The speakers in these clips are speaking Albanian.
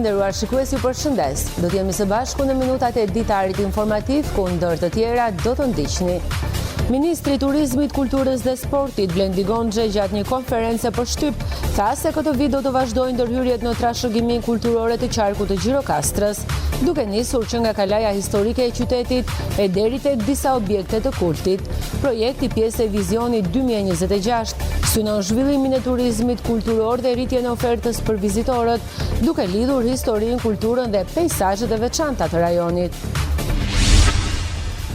Të nderuar shikues, ju përshëndes. Do të jemi së bashku në minutat e ditarit informativ, ku ndër të tjera do të ndiqni. Ministri i Turizmit, Kulturës dhe Sportit, Blendi Goxha, gjatë një konference për shtyp, tha se këtë vit do të vazhdojnë ndërhyrjet në trashëgimin kulturore të qarkut të Gjirokastrës, duke nisur që nga kalaja historike e qytetit e deri tek disa objekte të kultit. Projekti pjesë e Vizionit 2026 synon zhvillimin e turizmit kulturor dhe rritjen e ofertës për vizitorët, duke lidhur historinë, kulturën dhe peizazhet e veçanta të rajonit.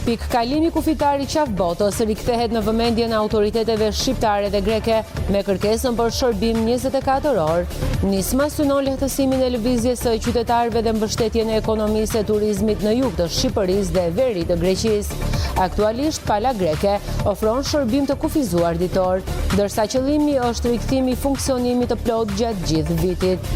Pikkalimi kufitari qafbotos rikthehet në vëmendjen e autoriteteve shqiptare dhe greke me kërkesën për shërbim 24 orë. Nisma synon lehtësimin e lëvizjes së qytetarëve dhe mbështetjen e ekonomisë e turizmit në jug të Shqipërisë dhe veri të Greqisë. Aktualisht pala greke ofron shërbim të kufizuar ditor, ndërsa qëllimi është rikthimi i funksionimit të plot gjatë gjithë vitit.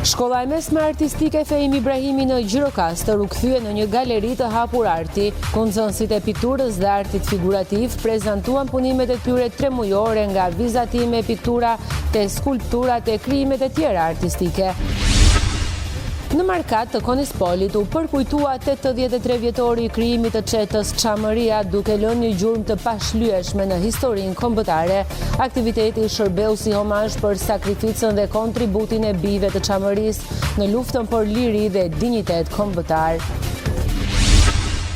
Shkolla e mesme artistike Fejim Ibrahimi në Gjirokastër u kthye në një galeri të hapur arti, ku nxënësit e pikturës dhe artit figurativ prezantuan punimet e tyre 3 mujore, nga vizatime, piktura, te skulptura, te krijimet e tjera artistike. Në markat të Konispolit u përkujtua 83 vjetori i krijimit të çetës Çamëria, duke lënë një gjurmë të pashlyeshme në historinë kombëtare. Aktiviteti shërbeu si homazh për sakrificën dhe kontributin e bijve të Çamërisë në luftën për liri dhe dinjitet kombëtar.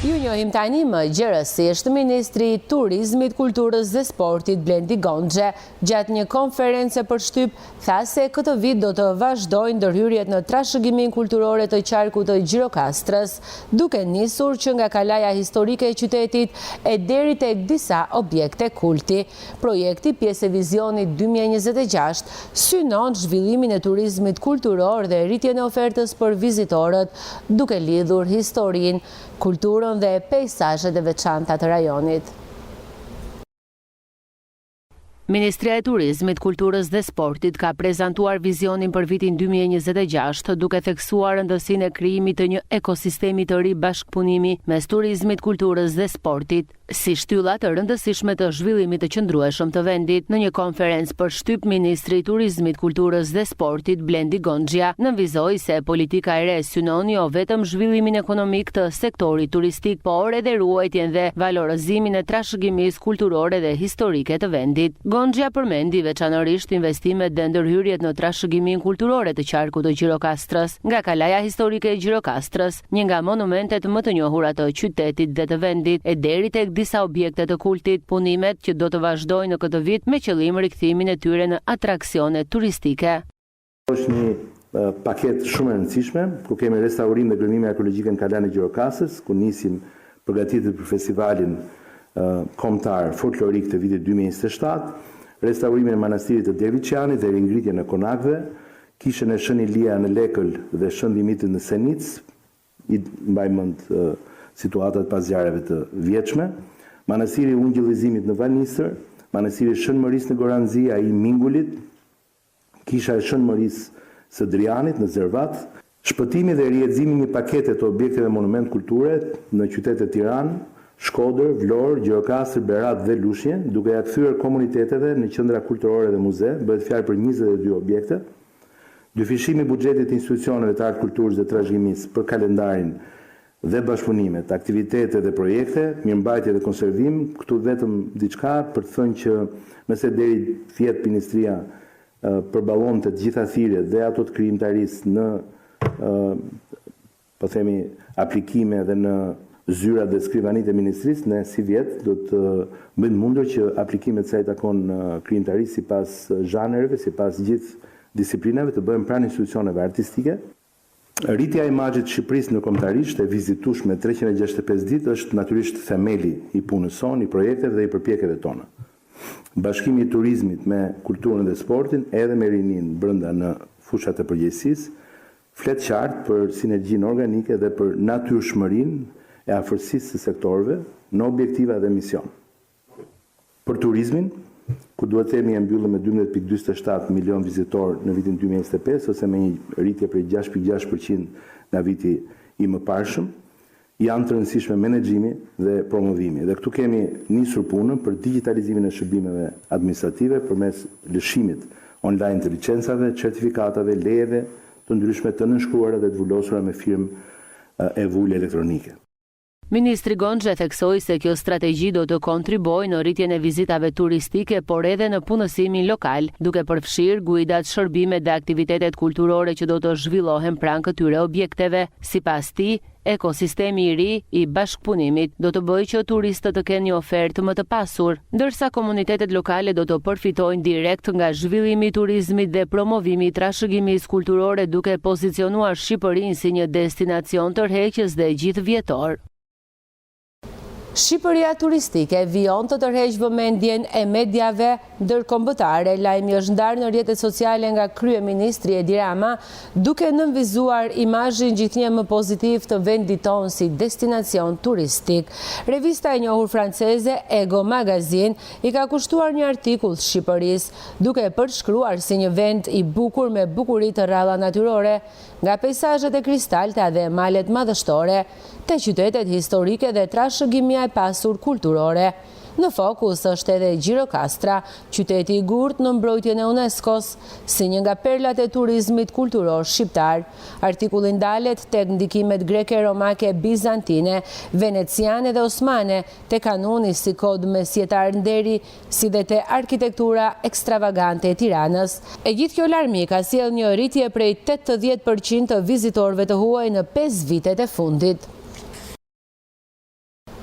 Ju njohim tani më gjerësisht Ministri i Turizmit, Kulturës dhe Sportit, Blendi Goxha, gjatë një konference për shtyp, tha se këtë vit do të vazhdojnë ndërhyrjet në trashëgimin kulturore të qarkut të Gjirokastrës, duke nisur që nga kalaja historike e qytetit e deri tek disa objekte kulti. Projekti pjesë e Vizionit 2026 synon zhvillimin e turizmit kulturor dhe rritjen e ofertës për vizitorët, duke lidhur historinë, kulturën dhe peizazhet e veçanta të rajonit. Ministria e Turizmit, Kulturës dhe Sportit ka prezantuar vizionin për vitin 2026, duke theksuar rëndësinë e krijimit të një ekosistemi të ri bashkëpunimi mes turizmit, kulturës dhe sportit, si shtylla të rëndësishme të zhvillimit të qëndrueshëm të vendit. Në një konferencë për shtyp, Ministri i Turizmit, Kulturës dhe Sportit, Blendi Goxha, nënvizoi se politika e re synon jo vetëm zhvillimin ekonomik të sektorit turistik, por edhe ruajtjen dhe valorizimin e trashëgimisë kulturore dhe historike të vendit. Goxha përmendi veçanërisht investimet dhe ndërhyrjet në trashëgimin kulturore të qarkut të Gjirokastrës, nga kalaja historike e Gjirokastrës, një nga monumentet më të njohura të qytetit dhe të vendit, e deri tek disa objekte të kultit, punimet që do të vazhdojnë në këtë vit me qëllim rikthimin e tyre në atraksione turistike. Është një paket shumë e rëndësishme, ku kemi restaurim dhe grënime ekologjike në kalajën e Gjirokastrës, ku nisim përgatitjet për festivalin kombëtar folklorik të vitit 2027, restaurimin e manastirit të Derviçianit dhe ringritjen e konakëve, kishën e Shën Ilia në Lekël dhe Shën Dimitit në Senic, i mbaj mend situatat pas zjarreve të vjetshme, manastiri i Ungjillizimit në Valnisër, manastiri i Shën Mëris në Goranzi, ai i Mingulit, kisha e Shën Mëris së Drianit në Zervat, shpëtimi dhe riedzimi një pakete të objekteve monument kulture në qytetet e Tiranë, Shkodër, Vlorë, Gjirokastër, Berat dhe Lushnjë, duke ja kthyer komuniteteve në qendra kulturore dhe muze, bëhet fjalë për 22 objekte. Dyfishimi i buxhetit të institucioneve të artë, kulturës dhe trashëgimisë për kalendarin dhe bashkëpunimet, aktivitete dhe projekte, mirëmbajtje dhe konservim, këtu vetëm diçka për të thënë që nëse deri fjet ministria përballonte të gjitha thirrjet dhe ato të krijimtarisë në po themi aplikime dhe në zyrat dhe skrivanitë e ministrisë, ne si vjet do të bëjmë mundur që aplikimet sa i takon krijimtarisë sipas zhanreve, sipas gjithë disiplinave të bëhen pranë institucioneve artistike. Rritja e imazhit të Shqipërisë në kombëtarisht e vizitueshme 365 ditë është natyrisht themeli i punës sonë, i projekteve dhe i përpjekjeve tona. Bashkimi i turizmit me kulturën dhe sportin, edhe me rinin brenda në fushat e përgjegjësisë, flet qartë për sinergjinë organike dhe për natyrshmërinë e afërsisë së sektorëve në objektiva dhe mision. Për turizmin, ku duhet themi e mbyllëm me 12.47 milion vizitor në vitin 2025, ose me një rritje prej 6.6% nga viti i mëparshëm, janë të rëndësishme menaxhimi dhe promovimi. Dhe këtu kemi nisur punën për digitalizimin e shërbimeve administrative përmes lëshimit online të licencave, certifikatave, lejeve të ndryshme të nënshkruara dhe të vullosura me firmë e vull elektronike. Ministri Gonxhe theksoi se kjo strategji do të kontribuojë në rritjen e vizitave turistike, por edhe në punësimin lokal, duke përfshirë guidat, shërbime dhe aktivitetet kulturore që do të zhvillohen pranë këtyre objekteve. Sipas tij, ekosistemi i ri i bashkëpunimit do të bëjë që turistët të kenë një ofertë më të pasur, ndërsa komunitetet lokale do të përfitojnë direkt nga zhvillimi i turizmit dhe promovimi i trashëgimisë kulturore, duke pozicionuar Shqipërinë si një destinacion tërheqës dhe gjithëvjetor. Shqipëria turistike vijon të tërheqë vëmendjen e mediave ndërkombëtare. Lajmi është ndarë në rrjetet sociale nga kryeministri Edi Rama, duke nënvizuar imazhin gjithnjë më pozitiv të vendit tonë si destinacion turistik. Revista e njohur franceze Ego Magazine i ka kushtuar një artikull Shqipërisë, duke e përshkruar si një vend i bukur me bukuri të rralla natyrore, nga peizazhet e kristalta dhe malet madhështore, te qytetet historike dhe trashëgimia e pasur kulturore. Në fokus është edhe Gjirokastra, qyteti i gurt në mbrojtjen e UNESCO-s, si një nga perlat e turizmit kulturor shqiptar. Artikulli ndalet tek ndikimet greke, romake, bizantine, veneciane dhe osmane, te kanuni si kod mesjetar nderi, si dhe te arkitektura ekstravagante e Tiranës. E gjithë kjo larmi ka sjell një rritje prej 80% të vizitorëve të huaj në 5 vitet e fundit.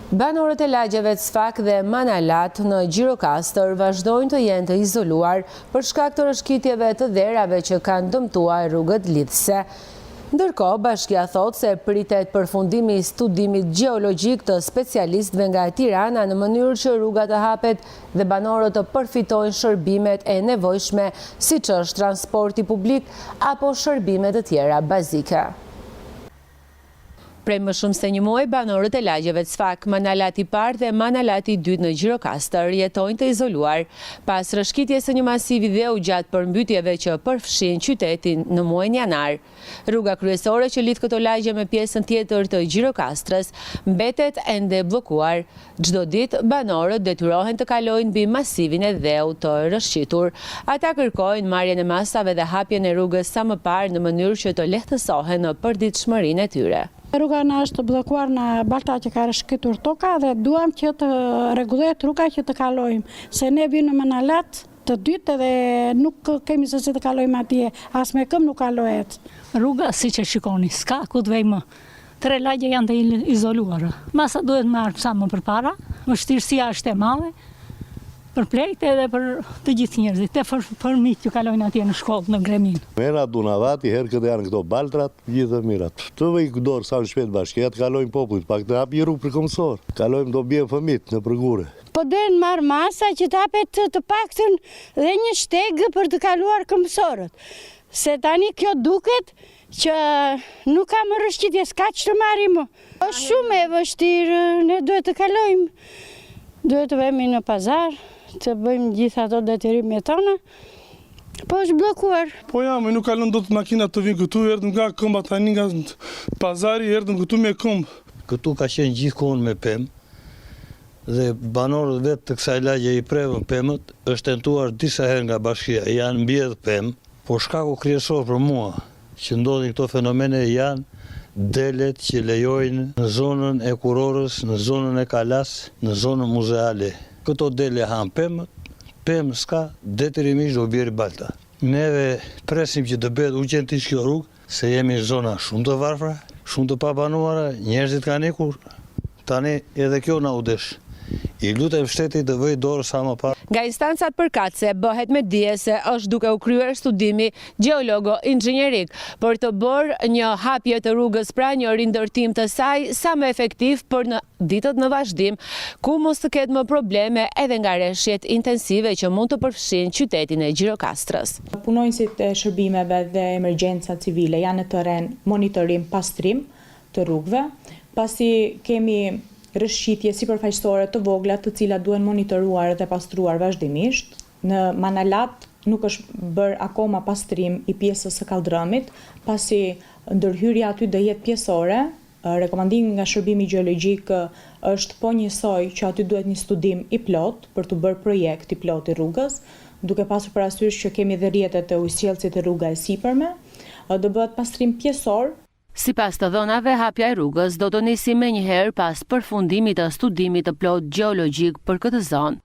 Banorët e lagjeve Cfak dhe Manalat në Gjirokastër vazhdojnë të jenë të izoluar për shkak të rrëshqitjeve të dherave që kanë dëmtuar rrugët lidhëse. Ndërkohë, bashkia thotë se pritet përfundimi i studimit gjeologjik të specialistëve nga Tirana në mënyrë që rruga të hapet dhe banorët të përfitojnë shërbimet e nevojshme, siç është transporti publik apo shërbime të tjera bazike. Prej më shumë se një muaj, banorët e lagjeve Cfak, Manalati parë dhe Manalati 2 në Gjirokastër jetojnë të izoluar, pas rrëshqitjes së një masivi dheu gjatë përmbytjeve që përfshin qytetin në muajin janar. Rruga kryesore që lidh këto lagje me pjesën tjetër të Gjirokastrës mbetet ende bllokuar. Çdo ditë banorët detyrohen të kalojnë mbi masivin e dheu të rrëshqitur. Ata kërkojnë marrjen e masave dhe hapjen e rrugës sa më parë në mënyrë që të lehtësohen në përditshmërinë e tyre. Rruga na është bllokuar në balta që ka rrëshqitur toka dhe duam që të rregullohet rruga që të kalojmë, se ne vim në Manalat të dytë dhe nuk kemi se si të kalojmë atje, as me këm nuk kalohet. Rruga siç e shikoni, s'ka ku të vejmë. 3 lagje janë të izoluara. Masa duhet marrë sa më përpara, vështirësia është e madhe për plejt edhe për të gjithë njerëzit, e për fëmijët që kalojnë atje në shkollë, në Gremin. Mera Dunavati, herë këtë janë këto baltrat, gjithë dhe mirat. Të vej dorë sa në shpet bashkë, të kalojnë popullit, pak të hapi rrugë për kombësor. Kalojmë do bjen fëmijët në përgure. Po dojnë marrë masa që të hapet të paktën dhe një shtegë për të kaluar kombësorët. Se tani kjo duket që nuk ka më rrëshqitje, s'ka që të marrim. Është shumë e vështirë, ne duhet të kalojmë. Duhet të vemi në pazar, të bëjmë gjithë ato detyrimet tona, po është bllokuar. Po jam, nuk kalon dot makina të vinë këtu, erdhëm nga këmba tani nga pazari, erdhëm këtu me këmbë. Këtu ka qenë gjithkohon me pemë dhe banorët vetë të kësaj lagje i prevën pemët, është tentuar disa herë nga bashkia, janë mbjedh pemë, por shkaku kryesor për mua që ndodhin këto fenomene janë delet që lejojnë në zonën e Kurorës, në zonën e Kalas, në zonën muzeale. Këto dele hanë pemë s'ka, detyrimisht do bjerë balta. Neve presim që të bëhet urgjentisht kjo rrugë, se jemi në zona shumë të varfra, shumë të pabanuara, njerëzit kanë ikur, tani edhe kjo na u desh. I lutem shtetit të vëj dorë sa më parë. Nga instancat përkatëse bëhet me dije se është duke u kryer studimi gjeologo-inxhinierik për të bërë një hapje të rrugës pra një rindërtim të saj sa më efektiv për në ditët në vazhdim, ku mos të ketë më probleme edhe nga rreshjet intensive që mund të përfshin qytetin e Gjirokastrës. Punojnësit e shërbimeve dhe emergjenca civile janë në terren monitorim pastrim të rrugëve, pasi kemi rrëshqitje sipërfaqësore të vogla të cilat duhen monitoruar dhe pastruar vazhdimisht. Në Manalat nuk është bërë akoma pastrim i pjesës së kaldrëmit, pasi ndërhyrja aty do jetë pjesore. Rekomandimi nga shërbimi gjeologjik është po njësoj që aty duhet një studim i plot për të bërë projekt i plot i rrugës, duke pasur parasysh që kemi dhe rrjetet e ujësjellësit e rruga e sipërme. do bëhet pastrim pjesor. Sipas të dhënave, hapja e rrugës do të nisi menjëherë pas përfundimit të studimit të plot gjeologjik për këtë zonë.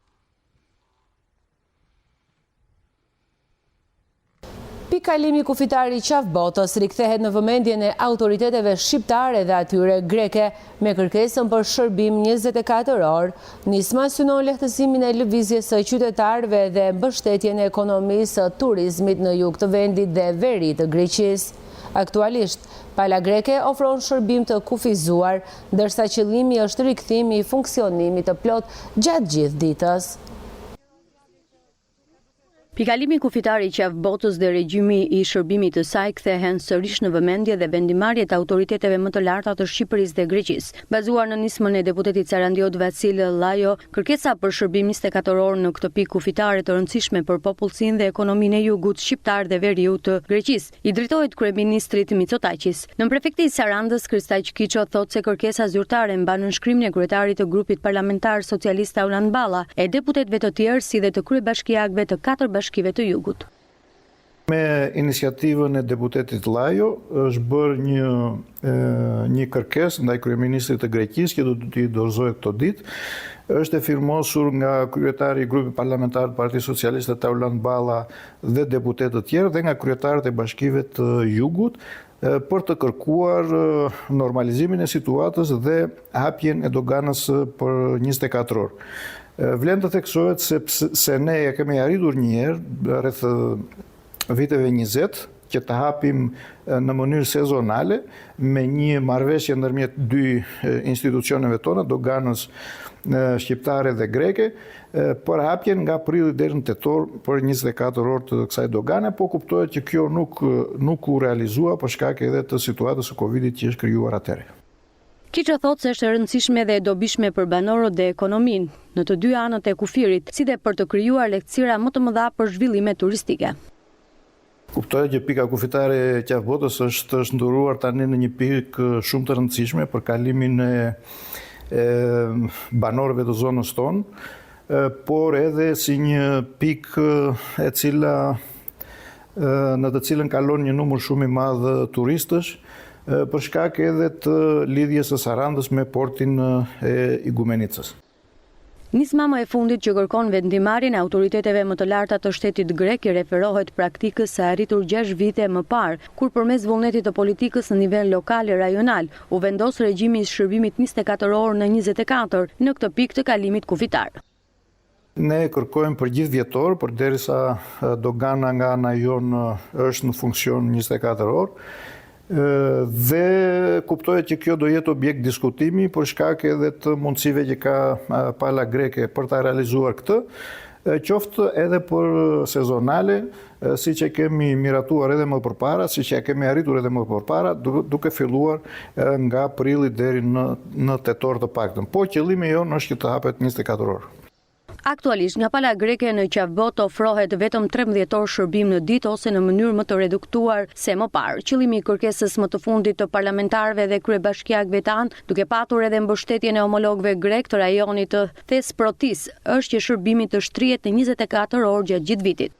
Pikalimi kufitari i qafbotës rikthehet në vëmendjen e autoriteteve shqiptare dhe atyre greke me kërkesën për shërbim 24 orë. Nisma synon lehtësimin e lëvizjes së qytetarëve dhe mbështetjen e ekonomisë së turizmit në jug të vendit dhe veri të Greqisë. Aktualisht, pala greke ofron shërbim të kufizuar, ndërsa qëllimi është rikthimi i funksionimit të plot gjatë gjithë ditës. Pikalimi kufitar i qafbotës dhe regjimi i shërbimit të saj kthehen sërish në vëmendje dhe vendimarrjet e autoriteteve më të larta të Shqipërisë dhe Greqisë. Bazuar në nismën e deputetit Sarandiot Vasil Llajo, kërkesa për shërbim 24 orë në këtë pikë kufitare të rëndësishme për popullsinë dhe ekonominë e jugut shqiptar dhe veriut të Greqisë, i drejtohet kryeministrit Mitsotakis. Në prefekti Sarandës, Kristaq Kiço thotë se kërkesa zyrtare mban nënshkrimin e kryetarit të grupit parlamentar socialist Aulan Balla e deputetëve të tjerë si dhe të kryebashkiakëve të 4 bashkive të jugut. Me iniciativën e deputetit Llajo është bërë një kërkesë ndaj kryeministrit të Greqisë që do t'i dorëzohet këto ditë. Është e firmosur nga kryetari i grupit parlamentar të Partisë Socialiste Aulan Balla dhe deputetë të tjerë dhe nga kryetarët e bashkive të jugut për të kërkuar normalizimin e situatës dhe hapjen e doganës për 24 orë. Vlen të theksohet se ne e kemi arritur një herë rreth viteve 20 që të hapim në mënyrë sezonale me një marrëveshje ndërmjet dy institucioneve tona, doganës shqiptare dhe greke, për hapjen nga prilli deri në tetor për 24 orë të kësaj dogane, po kuptohet që kjo nuk u realizua për shkak edhe të situatës së Covidit që është krijuar atëherë. Kiço thotë se është e rëndësishme dhe e dobishme për banorët dhe ekonominë në të dy anët e kufirit, si dhe për të krijuar lehtësira më të mëdha për zhvillime turistike. Kuptohet që pika kufitare e qafbotës është nduruar tani në një pikë shumë të rëndësishme për kalimin e banorëve të zonës tonë, por edhe si një pikë e cila në të cilën kalon një numër shumë i madh turistësh, për shkak edhe të lidhjes së Sarandës me portin e Igumenicës. Nisma më e fundit që kërkon vendimarrjen e autoriteteve më të larta të shtetit grek i referohet praktikës së arritur 6 vite më parë, kur përmes vullnetit të politikës në nivel lokal e rajonal u vendos regjimi i shërbimit 24 orë në 24 në këtë pikë të kalimit kufitar. Ne kërkojmë për gjithë vjetor, përderisa dogana nga ana jonë është në funksion 24 orë. Dhe kuptohet që kjo do jetë objekt diskutimi për shkak edhe të mundësive që ka pala greke për ta realizuar këtë, qoftë edhe për sezonale, siç e kemi miratuar edhe më përpara, siç e kemi arritur edhe më përpara, duke filluar nga prilli deri në tetor të paktën. Po qëllimi jonë është që të hapet 24 orë. Aktualisht, nga pala greke në qafbot ofrohet vetëm 13 orë shërbim në ditë ose në mënyrë më të reduktuar se më parë. Qëllimi i kërkesës më të fundit të parlamentarëve dhe kryebashkiakëve tanë, duke patur edhe mbështetjen e homologëve grek të rajonit të Thesprotis, është që shërbimi të shtrihet në 24 orë gjatë gjithë vitit.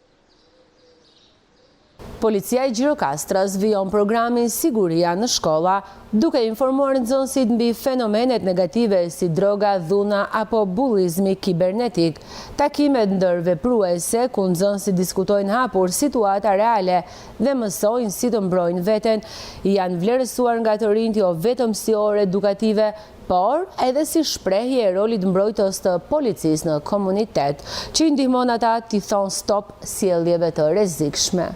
Policia e Gjirokastras vijon programin Siguria në shkolla, duke informuar nxënësit mbi fenomenet negative si droga, dhuna apo bullizmi kibernetik. Takimet ndërvepruese ku nxënësit diskutojnë hapur situata reale dhe mësojnë si të mbrojnë veten, janë vlerësuar nga të rinjt jo vetëm si orë edukative, por edhe si shprehje e rolit mbrojtës të policisë në komunitet, që i ndihmon ata t'i thonë stop sjelljeve të rrezikshme.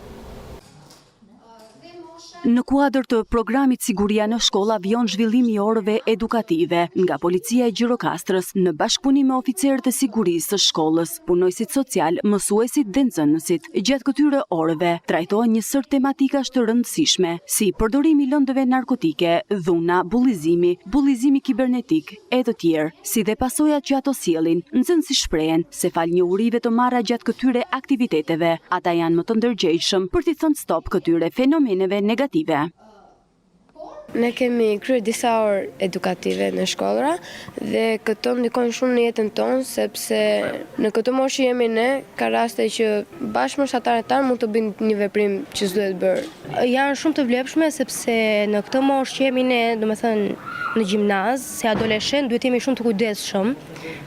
Në kuadër të programit Siguria në shkolla vijon zhvillimi i orëve edukative nga Policia e Gjirokastrës në bashkëpunim me oficerët e sigurisë së shkollës, punojësit social, mësuesit dhe nxënësit. Gjatë këtyre orëve trajtohen një sër tematikash të rëndësishme, si përdorimi i lëndëve narkotike, dhuna, bullizimi kibernetik e të tjerë, si dhe pasojat që ato sjellin. Nxënësit shprehen se fal njohurive të marra gjatë këtyre aktiviteteve, ata janë më të ndërgjegjshëm për t'i thënë stop këtyre fenomeneve negative. Ne kemi kryer disa orë edukative në shkolla dhe këto ndikojnë shumë në jetën tonë sepse në këtë moshë jemi ne, ka raste që bashkë mesataret tanë mund të bëjnë një veprim që s'duhet bërë. Janë shumë të vlefshme sepse në këtë moshë që jemi ne, domethënë në gjimnaz, si adoleshent duhet jemi shumë të kujdesshëm,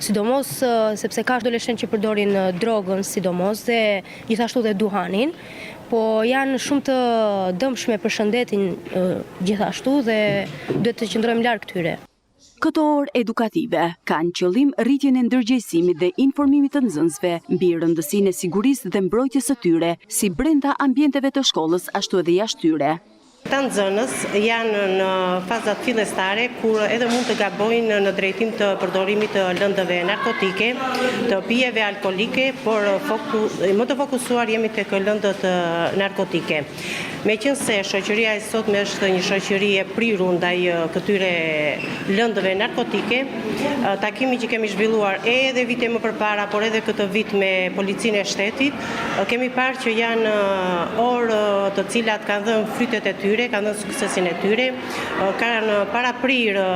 sidomos sepse ka adoleshent që përdorin drogën sidomos dhe gjithashtu dhe duhanin. Po janë shumë të dëmshme për shëndetin gjithashtu dhe duhet të qëndrojmë larg këtyre. Këto orë edukative kanë qëllim rritjen e ndërgjegjësimit dhe informimit të nxënësve mbi rëndësinë e sigurisë dhe mbrojtjes së tyre, si brenda ambienteve të shkollës ashtu edhe jashtë tyre. Këta nxënës janë në fazat fillestare kur edhe mund të gabojnë në drejtim të përdorimit të lëndëve narkotike, të pijeve alkolike, por më të fokusuar jemi tek lëndët narkotike. Meqense shoqëria e sotme është një shoqëri e prirur ndaj këtyre lëndëve narkotike, takimi që kemi zhvilluar edhe vite më përpara, por edhe këtë vit me policinë e shtetit, kemi parë që janë orë të cilat kanë dhënë frytet e tyre, kanë dhënë suksesin e tyre, kanë paraprirë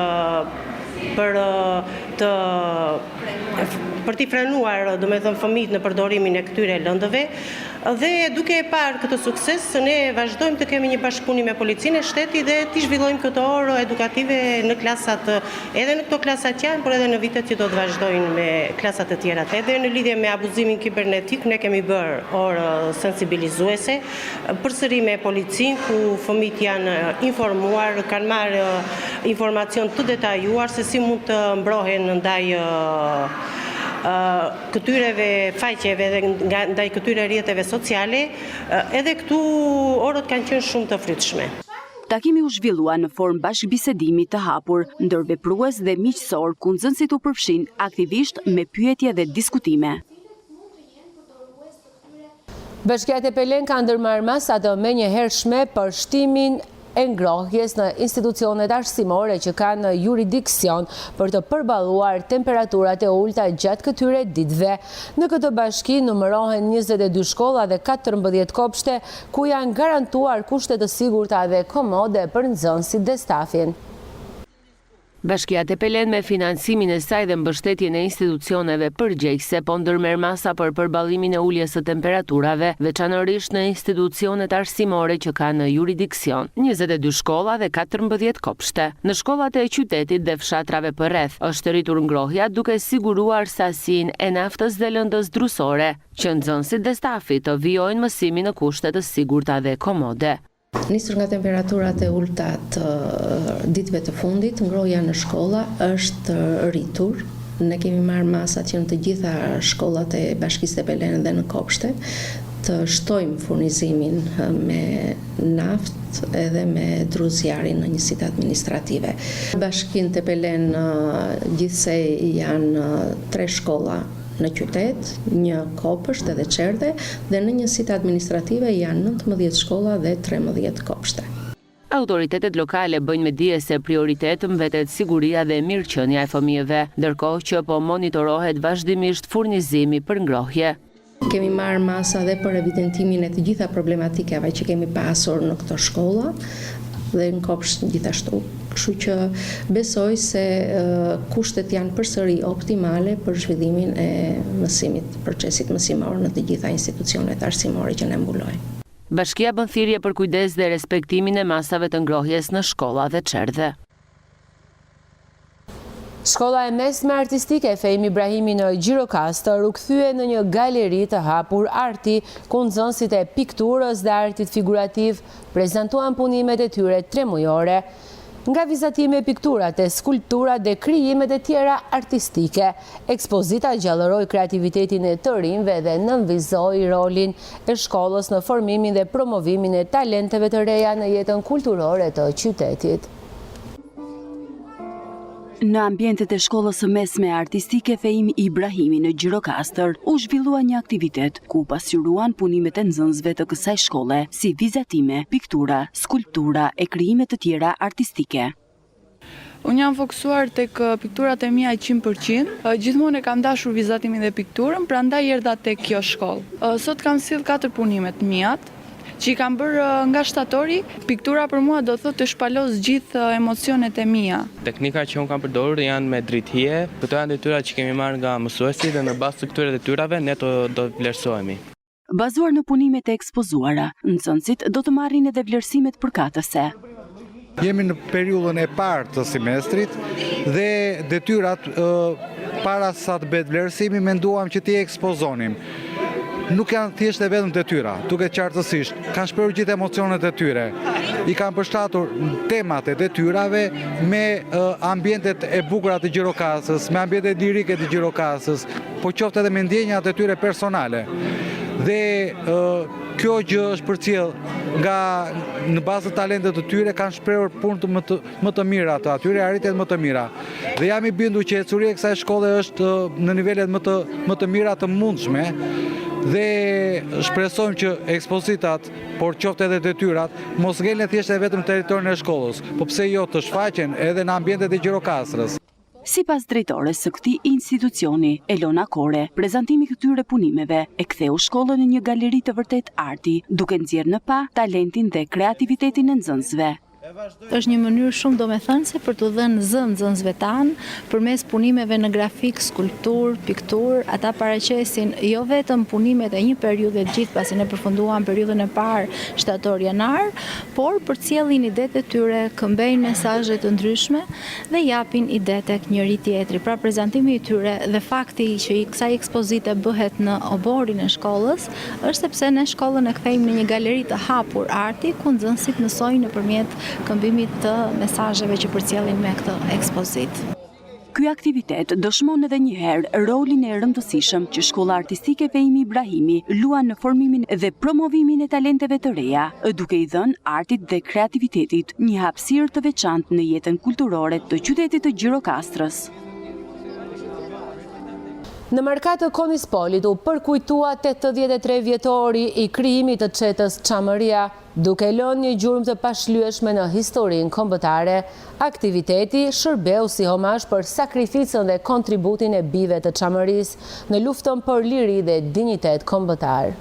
për t'i frenuar, domethënë, fëmijët në përdorimin e këtyre lëndëve, dhe duke e parë këtë sukses, ne vazhdojmë të kemi një bashkëpunim me policinë e shtetit dhe t'i zhvillojmë këto orë edukative në klasat, edhe në këto klasat janë, por edhe në vitet që do të vazhdojnë me klasat e tjera. Edhe në lidhje me abuzimin kibernetik, ne kemi bërë orë sensibilizuese, përsëri me policinë, ku fëmijët janë informuar, kanë marrë informacion të detajuar se si mund të mbrohen ndaj këtyreve faqeve dhe ndaj këtyre rrjeteve sociale, edhe këtu orët kanë qenë shumë të frytshme. Takimi u zhvillua në formë bashkëbisedimi të hapur, ndër veprues dhe miqësor, ku nxënësit u përfshin aktivisht me pyetje dhe diskutime. Bashkiat e Pelen ka ndërmarrë masa të menjëhershme për shtimin e ngrohjes në institucionet arsimore që kanë juridiksion për të përballuar temperaturat e ulta gjatë këtyre ditëve. Në këtë bashki numërohen 22 shkolla dhe 14 kopshte ku janë garantuar kushte të sigurta dhe komode për nxënësit dhe stafin. Bashkia e Pelen me financimin e saj dhe mbështetjen e institucioneve përgjegjëse po ndërmerr masa për përballimin e uljes së temperaturave, veçanërisht në institucionet arsimore që kanë juridiksion. 22 shkolla dhe 14 kopshte. Në shkollat e qytetit dhe fshatrave përreth është rritur ngrohja duke siguruar sasinë e naftës dhe lëndës drusore, që nxënësit dhe stafi të vijojnë mësimin në kushte të sigurta dhe komode. Nisur nga temperaturat e ulta të ditëve të fundit, ngrohja në shkolla është rritur. Ne kemi marrë masat që në të gjitha shkollat e Bashkisë e Pelen dhe në kopshte të shtojmë furnizimin me naftë edhe me druzjarin në njësitë administrative. Bashkinë të Pelen gjithsej janë 3 shkolla në qytet, 1 kopësht edhe çerdhe, dhe në njësitë administrative janë 19 shkolla dhe 13 kopshte. Autoritetet lokale bëjnë me dije se prioritet mbetet siguria dhe mirëqenia e fëmijëve, ndërkohë që po monitorohet vazhdimisht furnizimi për ngrohje. Kemi marrë masa dhe për evidentimin e të gjitha problematikave që kemi pasur në këto shkolla dhe në kopsht gjithashtu. Kështu që besoj se kushtet janë përsëri optimale për zhvillimin e mësimit, procesit mësimor në të gjitha institucionet arsimore që ne mbulojnë. Bashkia bën thirrje për kujdes dhe respektimin e masave të ngrohjes në shkolla dhe çerdhe. Shkolla e mesme artistike Fehim Ibrahimi në Gjirokastër u kthye në një galeri të hapur arti, ku nxënësit e pikturës dhe artit figurativ prezantuan punimet e tyre 3 mujore. Nga vizatime pikturat e skulpturat dhe krijimet e tjera artistike, ekspozita gjallëroi kreativitetin e të rinjve dhe nënvizoi rolin e shkollës në formimin dhe promovimin e talenteve të reja në jetën kulturore të qytetit. Në ambientet e shkollës së mesme artistike Fehim Ibrahimi në Gjirokastër u zhvillua një aktivitet ku pasqyruan punimet e nxënësve të kësaj shkolle, si vizatime, piktura, skulptura e krijime të tjera artistike. Unë jam fokusuar tek pikturat e mia 100%. Gjithmonë e kam dashur vizatimin dhe pikturën, prandaj erdha tek kjo shkollë. Sot kam sill 4 punime të mia, që i kam bërë nga shtatori. Piktura për mua do thotë të shpalos gjithë emocionet e mia. Teknika që unë kam përdorur janë me drithije. Këto janë detyra që kemi marrë nga mësuesi dhe në bazë të këtyre detyrave ne do vlerësohemi. Bazuar në punimet e ekspozuara, nxënësit do të marrin edhe vlerësimet përkatëse. Jemi në periudhën e parë të semestrit dhe detyrat para sa të bëhet vlerësimi menduam që t'i ekspozonim. Nuk janë thjesht e vetëm detyra, duke qartësisht, kanë shprehur gjithë emocionet e tyre. I kanë përshtatur temat e detyrave me ambientet e bukura të Gjirokastës, me ambientet lirike të Gjirokastës, po qoftë edhe me ndjenjat e tyre personale. Dhe kjo gjë është përcjell nga në bazë të talentet të tyre kanë shprehur punë më të mira të atyre, arritjet më të mira. Dhe jam i bindur që ecuria e kësaj shkolle është në nivelet më të mira të mundshme dhe shpresojmë që ekspozitat, por qoftë edhe detyrat, mos ngelen thjesht vetëm në territorin e shkollës, po pse jo të shfaqen edhe në ambientet e Gjirokastrës. Sipas drejtores së këtij institucioni, Elona Kore, prezantimi këtyre punimeve e ktheu shkollën në një galeri të vërtet arti, duke nxjerrë në pa talentin dhe kreativitetin e nxënësve. Është një mënyrë shumë domethënëse për të dhënë zënë nxënësve tanë përmes punimeve në grafik, skulptur, piktur. Ata paraqesin jo vetëm punimet e një periudhe të gjithë pasi ne përfunduam periudhën e parë shtator-janar, por përcjellin idetë e tyre, këmbejnë mesazhe të ndryshme dhe japin ide tek njëri tjetri. Pra prezantimi i tyre dhe fakti që kësaj ekspozite bëhet në oborin e shkollës është sepse ne shkollën e kthejmë në një galeri të hapur arti ku nxënësit mësojnë nëpërmjet këmbimit të mesazheve që përcjellin me këtë ekspozitë. Ky aktivitet dëshmon edhe një herë rolin e rëndësishëm që Shkolla Artistike Fehimi Ibrahimi luan në formimin dhe promovimin e talenteve të reja, duke i dhënë artit dhe kreativitetit një hapësirë të veçantë në jetën kulturore të qytetit të Gjirokastrës. Në markat të Konispolit u përkujtua 83 vjetori i krijimit të çetës Çamëria, duke lënë një gjurmë të pashlyeshme në historinë kombëtare. Aktiviteti shërbeu si homazh për sakrificën dhe kontributin e bijve të Çamërisë në luftën për liri dhe dinjitet kombëtar.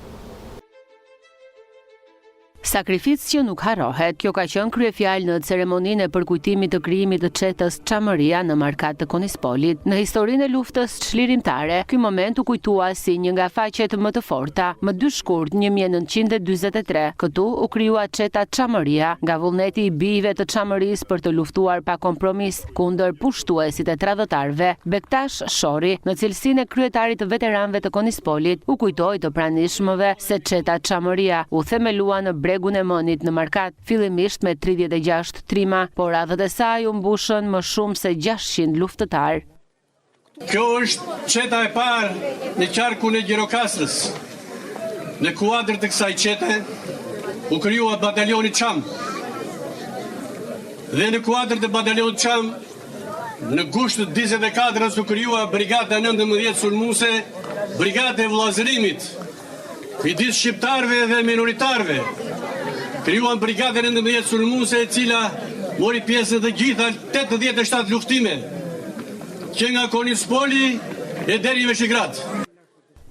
Sakrificë që nuk harrohet, kjo ka qenë kryefjalë në ceremoninë e përkujtimit të krijimit të çetës Çamëria në markat të Konispolit. Në historinë e luftës çlirimtare, ky moment u kujtua si një nga faqet më të forta. Më 2 shkurt 1943, këtu u krijua çeta Çamëria nga vullneti i bijve të Çamërisë për të luftuar pa kompromis kundër pushtuesit e tradhtarëve. Bektash Shori, në cilësinë e kryetarit të veteranëve të Konispolit, u kujtoi të pranishmëve se çeta Çamëria u themelua në Bregun e Mënit në markat, fillimisht me 36 trima, por radhët e saj u mbushën më shumë se 600 luftëtar. Kjo është çeta e parë në qarkun e Gjirokastrës. Në kuadër të kësaj çete u krijua batalioni Çam. Dhe në kuadër të batalionit Çam, në gusht të 24 u krijua brigada 19 sulmuese, brigada e vllazërimit midis shqiptarëve dhe minoritarëve. Krijuan brigadën 19 sulmuese e cila mori pjesë të gjitha 87 luftime, që nga Konispoli e deri në Vishigrad.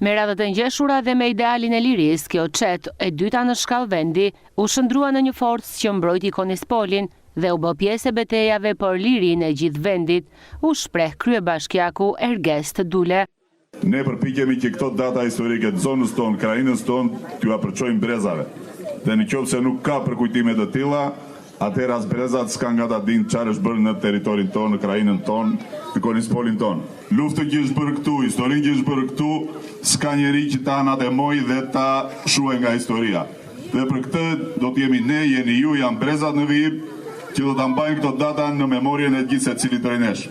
Me radhët e ngjeshura dhe me idealin e lirisë, kjo çetë e dyta në shkallë vendi u shndrua në një forcë që mbrojti Konispolin dhe u bë pjesë e betejave për lirinë e gjithë vendit, u shpreh kryebashkiaku Ergest Dule. Ne përpiqemi që këto data historike të zonës tonë, krajinës tonë, t'ju apërçojmë brezave. Dhe në qoftë se nuk ka përkujtime të tilla, atëherë as brezat s'kan nga ta dinë çfarë është bërë në territorin tonë, në krajinën tonë, në Konispolin tonë. Lufta që është bërë këtu, historinë që është bërë këtu, s'ka njeri që ta anatemoj dhe ta shuaj nga historia. Dhe për këtë do t'jemi ne, jeni ju, janë brezat në vijim, që do ta mbajnë këto data në memorien e gjithë secilit prej nesh.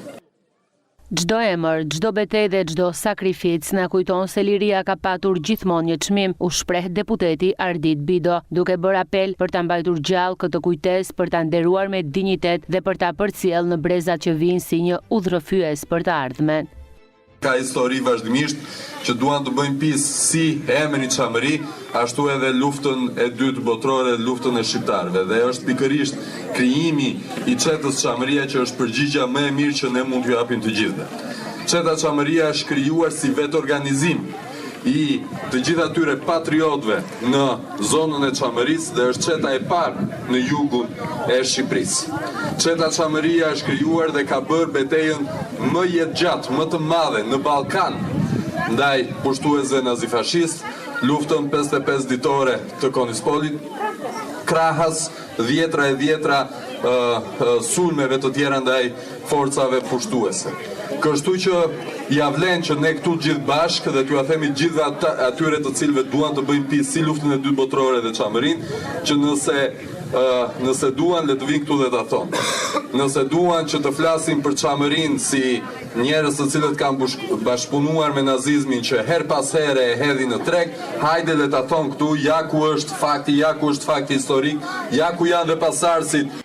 Çdo emër, çdo betejë dhe çdo sakrificë na kujton se liria ka patur gjithmonë një çmim, u shpreh deputeti Ardit Bido, duke bërë apel për ta mbajtur gjallë këtë kujtesë, për ta nderuar me dinjitet dhe për ta përcjellë në brezat që vijnë si një udhërrëfyes për të ardhmen. Ka histori vazhdimisht që duan të bëjnë pjesë si emri Çamëri, ashtu edhe luftën e dytë botërore, luftën e shqiptarëve. Dhe është pikërisht krijimi i çetës Çamëria që është përgjigjja më e mirë që ne mund t'ju japim të gjithëve. Çeta Çamëria është krijuar si vetë organizim i të gjitha atyre patriotëve në zonën e Çamërisë dhe është qeta e parë në jugun e Shqipërisë. Qeta Çamëria është krijuar dhe ka bërë betejën më jetëgjatë, më të madhe në Ballkan ndaj pushtuesve nazifashist, luftën 55 ditore të Konispolit, krahas dhjetra e dhjetra sulmeve të tjera ndaj forcave pushtuese. Kështu që ja vlen që ne këtu gjithë bashkë dhe t'ju a themi gjithë atyre të cilëve duan të bëjnë pjesë si luftën e dytë botërore dhe Çamërinë, që nëse duan le të vinë këtu dhe ta thonë. Nëse duan që të flasim për Çamërinë si njerëz të cilët kanë bashkëpunuar me nazizmin që her pas here e hedhin në treg, hajde le ta thonë këtu ja ku është fakti historik, ja ku janë dhe pasardhësit.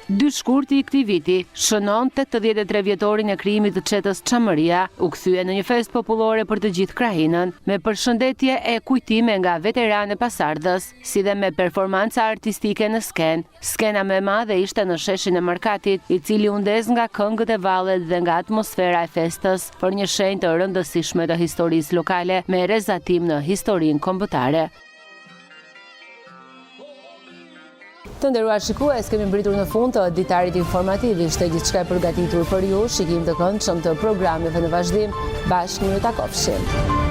2 shkurti i këtij viti shënon 83 vjetorin e krijimit të çetës Çamëria, u kthye në një festë popullore për të gjithë krahinën, me përshëndetje e kujtime nga veteranë pasardhës, si dhe me performanca artistike në skenë. Skena më e madhe ishte në sheshin e Markatit, i cili u ndez nga këngët e vallet dhe nga atmosfera e festës, për një shenjë të rëndësishme të historisë lokale me rezatim në historinë kombëtare. Të nderuar shikues, kemi mbritur në fund të ditarit informativ. Ishte gjithçka e përgatitur për ju, shikim të këndshëm të programeve në vazhdim. Bashkë mirë takofshim.